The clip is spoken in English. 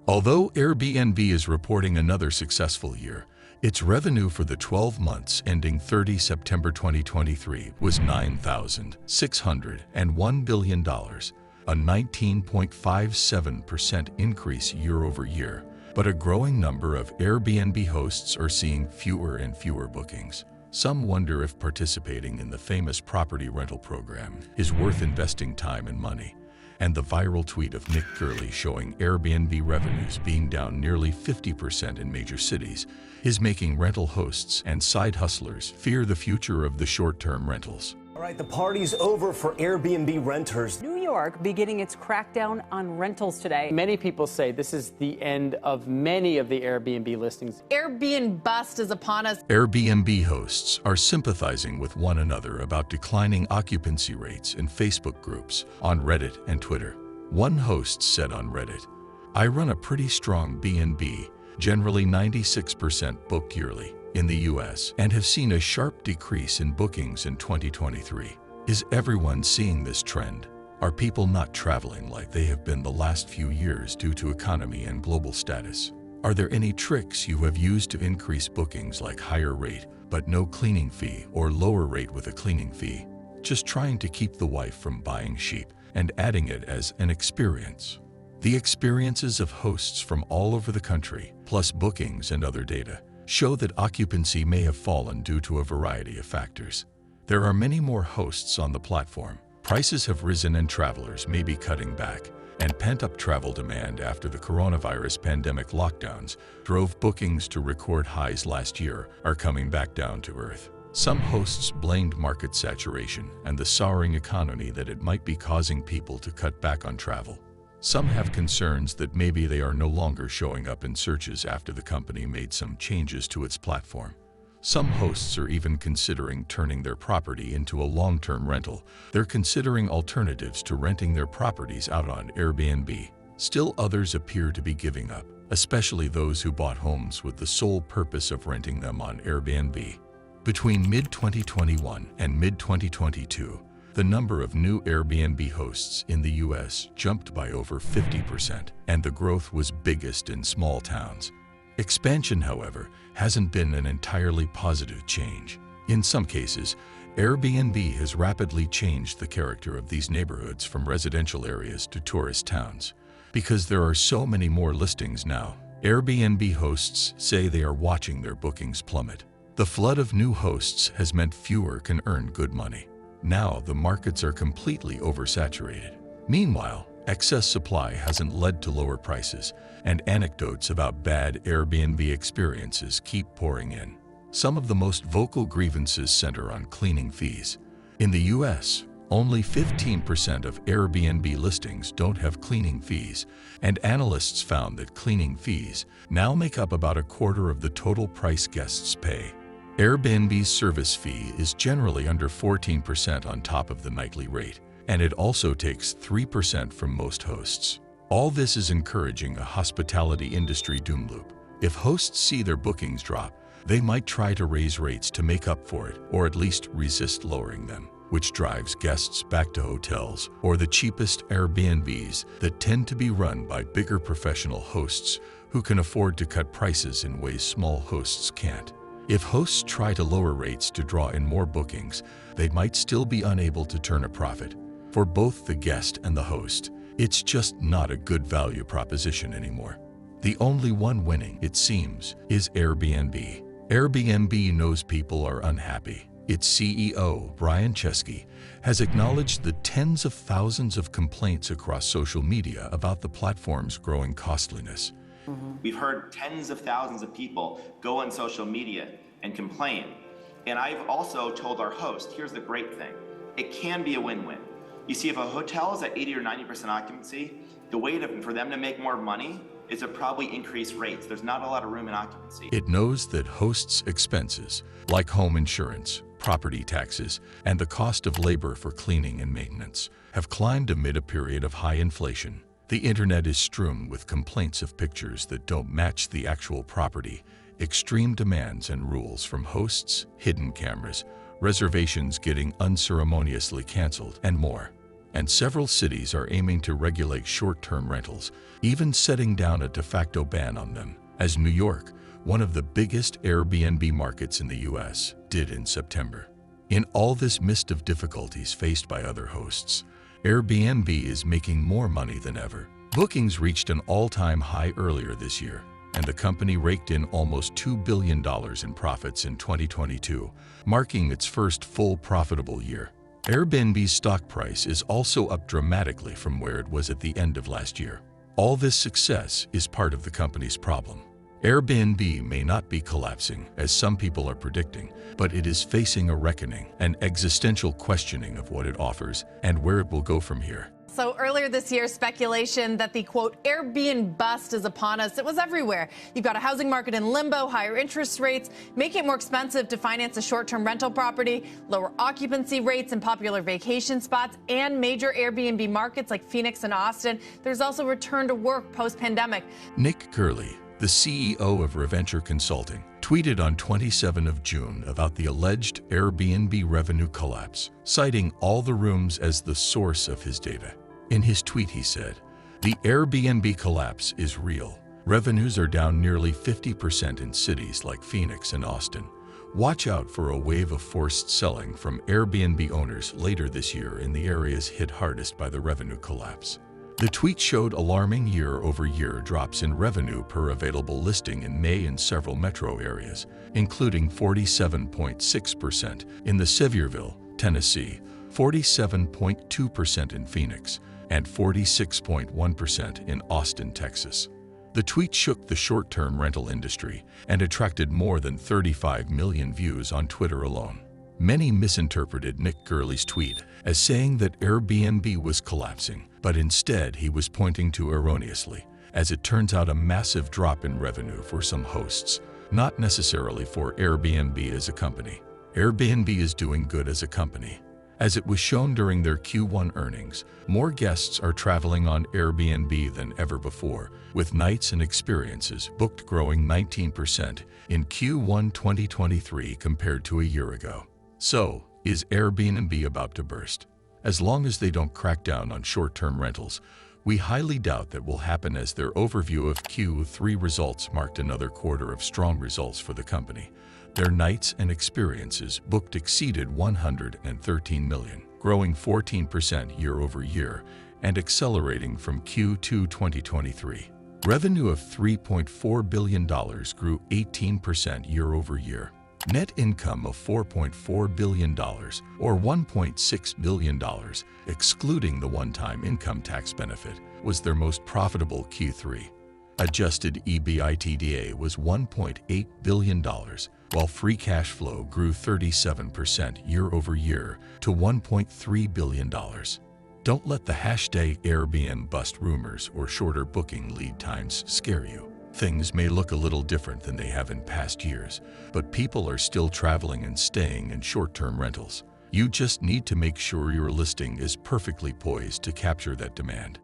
Although Airbnb is reporting another successful year, its revenue for the 12 months ending 30 September 2023 was $9,601 billion, a 19.57% increase year over year. But a growing number of Airbnb hosts are seeing fewer and fewer bookings. Some wonder if participating in the famous property rental program is worth investing time and money. And the viral tweet of Nick Gerli showing Airbnb revenues being down nearly 50% in major cities is making rental hosts and side hustlers fear the future of the short-term rentals. All right, the party's over for Airbnb renters. New York beginning its crackdown on rentals today. Many people say this is the end of many of the Airbnb listings. Airbnburst is upon us. Airbnb hosts are sympathizing with one another about declining occupancy rates in Facebook groups on Reddit and Twitter. One host said on Reddit, "I run a pretty strong B&B, generally 96% booked yearly in the US, and have seen a sharp decrease in bookings in 2023. Is everyone seeing this trend? Are people not traveling like they have been the last few years due to economy and global status? Are there any tricks you have used to increase bookings, like higher rate but no cleaning fee, or lower rate with a cleaning fee? Just trying to keep the wife from buying sheep and adding it as an experience." The experiences of hosts from all over the country, plus bookings and other data, show that occupancy may have fallen due to a variety of factors. There are many more hosts on the platform. Prices have risen and travelers may be cutting back, and pent-up travel demand after the coronavirus pandemic lockdowns drove bookings to record highs last year are coming back down to earth. Some hosts blamed market saturation and the souring economy that it might be causing people to cut back on travel. Some have concerns that maybe they are no longer showing up in searches after the company made some changes to its platform. Some hosts are even considering turning their property into a long-term rental. They're considering alternatives to renting their properties out on Airbnb. Still others appear to be giving up, especially those who bought homes with the sole purpose of renting them on Airbnb. Between mid-2021 and mid-2022, the number of new Airbnb hosts in the US jumped by over 50%, and the growth was biggest in small towns. Expansion, however, hasn't been an entirely positive change. In some cases, Airbnb has rapidly changed the character of these neighborhoods from residential areas to tourist towns. Because there are so many more listings now, Airbnb hosts say they are watching their bookings plummet. The flood of new hosts has meant fewer can earn good money. Now the markets are completely oversaturated. Meanwhile, excess supply hasn't led to lower prices, and anecdotes about bad Airbnb experiences keep pouring in. Some of the most vocal grievances center on cleaning fees. In the US, only 15% of Airbnb listings don't have cleaning fees, and analysts found that cleaning fees now make up about a quarter of the total price guests pay. Airbnb's service fee is generally under 14% on top of the nightly rate, and it also takes 3% from most hosts. All this is encouraging a hospitality industry doom loop. If hosts see their bookings drop, they might try to raise rates to make up for it, or at least resist lowering them, which drives guests back to hotels or the cheapest Airbnbs that tend to be run by bigger professional hosts who can afford to cut prices in ways small hosts can't. If hosts try to lower rates to draw in more bookings, they might still be unable to turn a profit. For both the guest and the host, it's just not a good value proposition anymore. The only one winning, it seems, is Airbnb. Airbnb knows people are unhappy. Its CEO, Brian Chesky, has acknowledged the tens of thousands of complaints across social media about the platform's growing costliness. We've heard tens of thousands of people go on social media and complain. And I've also told our host, here's the great thing. It can be a win-win. You see, if a hotel is at 80 or 90% occupancy, the way for them to make more money is to probably increase rates. There's not a lot of room in occupancy. It knows that hosts' expenses, like home insurance, property taxes, and the cost of labor for cleaning and maintenance, have climbed amid a period of high inflation. The internet is strewn with complaints of pictures that don't match the actual property, extreme demands and rules from hosts, hidden cameras, reservations getting unceremoniously canceled, and more. and several cities are aiming to regulate short-term rentals, even setting down a de facto ban on them, as New York, one of the biggest Airbnb markets in the US, did in September. In all this mist of difficulties faced by other hosts, Airbnb is making more money than ever. Bookings reached an all-time high earlier this year, and the company raked in almost $2 billion in profits in 2022, marking its first full profitable year. Airbnb's stock price is also up dramatically from where it was at the end of last year. All this success is part of the company's problem. Airbnb may not be collapsing, as some people are predicting, but it is facing a reckoning, an existential questioning of what it offers and where it will go from here. So earlier this year, speculation that the, quote, Airbnburst is upon us. It was everywhere. You've got a housing market in limbo, higher interest rates, making it more expensive to finance a short-term rental property, lower occupancy rates in popular vacation spots, and major Airbnb markets like Phoenix and Austin. There's also return to work post-pandemic. Nick Gerli, the CEO of Reventure Consulting, tweeted on 27 of June about the alleged Airbnb revenue collapse, citing all the rooms as the source of his data. In his tweet, he said, "The Airbnb collapse is real. Revenues are down nearly 50% in cities like Phoenix and Austin. Watch out for a wave of forced selling from Airbnb owners later this year in the areas hit hardest by the revenue collapse." The tweet showed alarming year-over-year drops in revenue per available listing in May in several metro areas, including 47.6% in the Sevierville, Tennessee, 47.2% in Phoenix, and 46.1% in Austin, Texas. The tweet shook the short-term rental industry and attracted more than 35 million views on Twitter alone. Many misinterpreted Nick Gerli's tweet as saying that Airbnb was collapsing, but instead he was pointing to erroneously, as it turns out, a massive drop in revenue for some hosts, not necessarily for Airbnb as a company. Airbnb is doing good as a company. As it was shown during their Q1 earnings, more guests are traveling on Airbnb than ever before, with nights and experiences booked growing 19% in Q1 2023 compared to a year ago. So, is Airbnb about to burst? As long as they don't crack down on short-term rentals, we highly doubt that will happen, as their overview of Q3 results marked another quarter of strong results for the company. Their nights and experiences booked exceeded 113 million, growing 14% year-over-year and accelerating from Q2 2023. Revenue of $3.4 billion grew 18% year-over-year. Net income of $4.4 billion, or $1.6 billion, excluding the one-time income tax benefit, was their most profitable Q3. Adjusted EBITDA was $1.8 billion, while free cash flow grew 37% year-over-year to $1.3 billion. Don't let the #Airbnbust rumors or shorter booking lead times scare you. Things may look a little different than they have in past years, but people are still traveling and staying in short-term rentals. You just need to make sure your listing is perfectly poised to capture that demand.